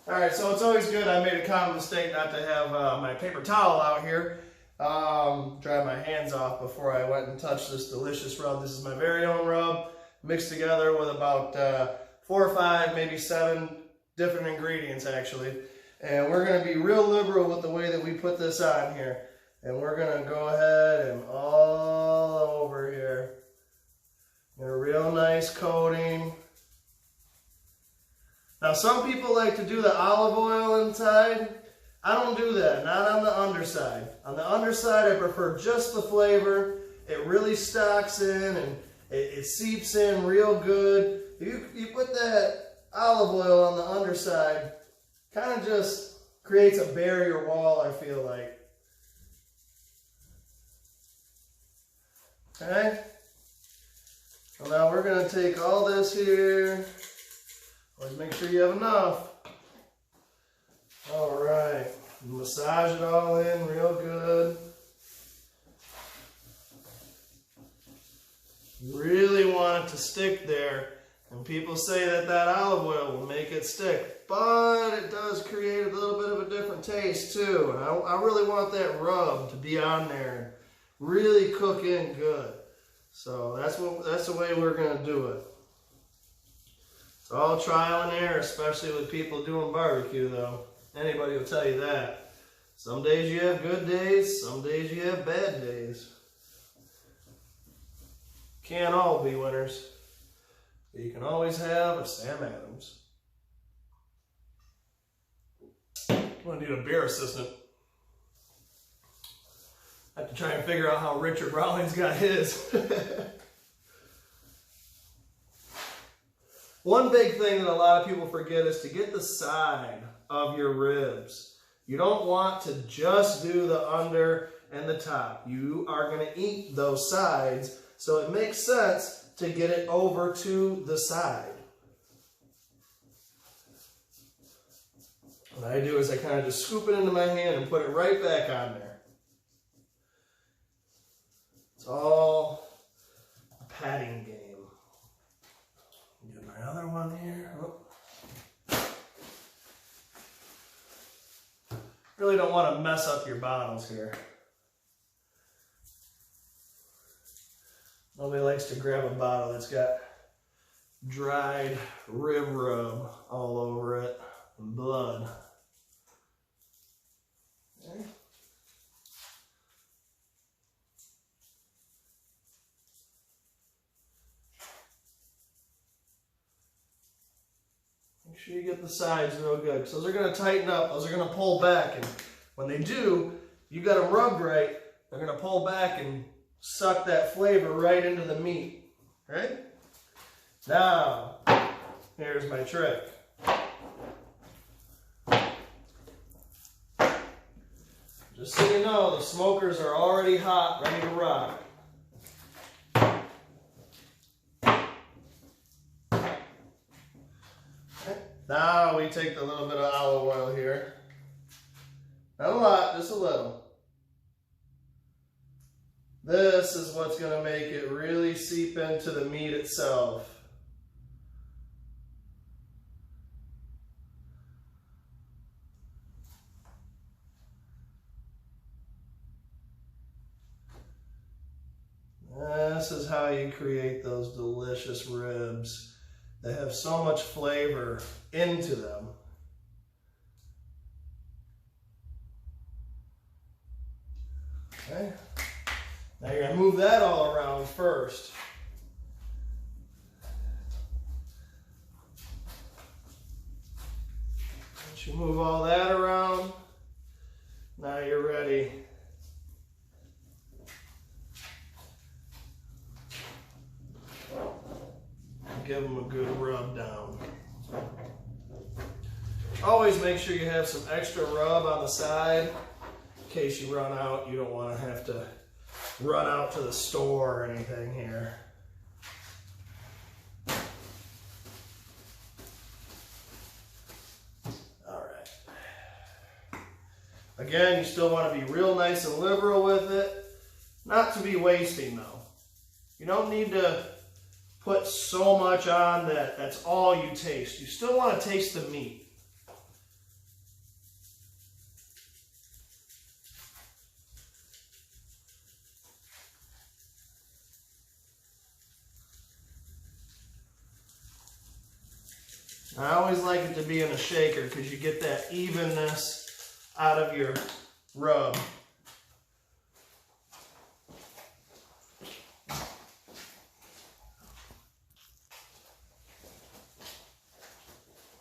All right, so it's always good. I made a common mistake not to have my paper towel out here. Dry my hands off before I went and touched this delicious rub. This is my very own rub, mixed together with about 4 or 5, maybe 7 different ingredients actually. And we're going to be real liberal with the way that we put this on here. And we're going to go ahead and all over here. Get a real nice coating. Now some people like to do the olive oil inside. I don't do that, not on the underside. On the underside I prefer just the flavor. It really stocks in and it seeps in real good. You put that olive oil on the underside, kind of just creates a barrier wall, I feel like. Okay? So now we're going to take all this here. Always make sure you have enough. All right. Massage it all in real good. You really want it to stick there. And people say that that olive oil will make it stick. But it does create a little bit of a different taste too. And I really want that rub to be on there and really cook in good. So that's the way we're going to do it. It's all trial and error, especially with people doing barbecue though. Anybody will tell you that. Some days you have good days, some days you have bad days. Can't all be winners. But you can always have a Sam Adams. I'm going to need a beer assistant. I have to try and figure out how Richard Rawlings got his. One big thing that a lot of people forget is to get the side of your ribs. You don't want to just do the under and the top. You are going to eat those sides, so it makes sense to get it over to the side. What I do is I kind of just scoop it into my hand and put it right back on there. It's all a patting game. Get my other one here. Oh. Really don't want to mess up your bottles here. Nobody likes to grab a bottle that's got dried rib rub all over it and blood. Okay. Make sure you get the sides real good, because those are going to tighten up, those are going to pull back, and when they do, you got them rubbed right, they're going to pull back and suck that flavor right into the meat, right? Now, here's my trick. Just so you know, the smokers are already hot, ready to rock. Now we take the little bit of olive oil here. Not a lot, just a little. This is what's going to make it really seep into the meat itself. This is how you create those delicious ribs. They have so much flavor into them. Okay. Now you're going to move that all around first. Once you move all that around, now you're ready. Give them a good rub down. Always make sure you have some extra rub on the side in case you run out. You don't want to have to run out to the store or anything here. All right. Again, you still want to be real nice and liberal with it. Not to be wasting though. You don't need to put so much on that that's all you taste. You still want to taste the meat. I always like it to be in a shaker because you get that evenness out of your rub.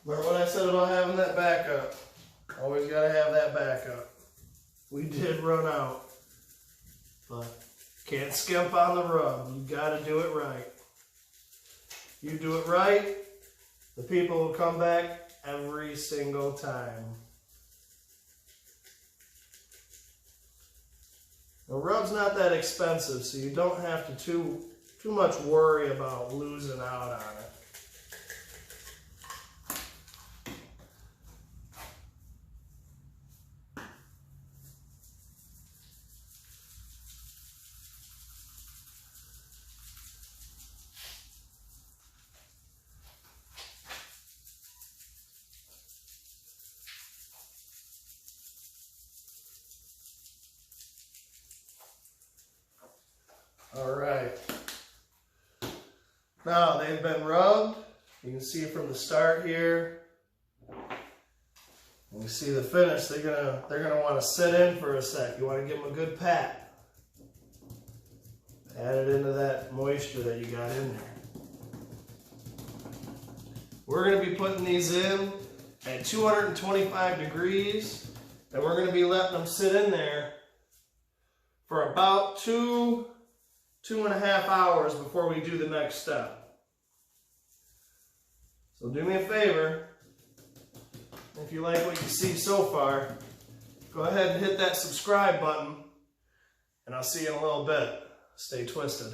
Remember what I said about having that backup? Always got to have that backup. We did run out, but can't skimp on the rub. You got to do it right. You do it right, the people will come back every single time. The rub's not that expensive, so you don't have to too much worry about losing out on it. All right. Now they've been rubbed. You can see from the start here. And you see the finish. They're gonna want to sit in for a sec. You want to give them a good pat. Add it into that moisture that you got in there. We're going to be putting these in at 225 degrees, and we're going to be letting them sit in there for about 2.5 hours before we do the next step. So do me a favor, if you like what you see so far, go ahead and hit that subscribe button, and I'll see you in a little bit. Stay twisted.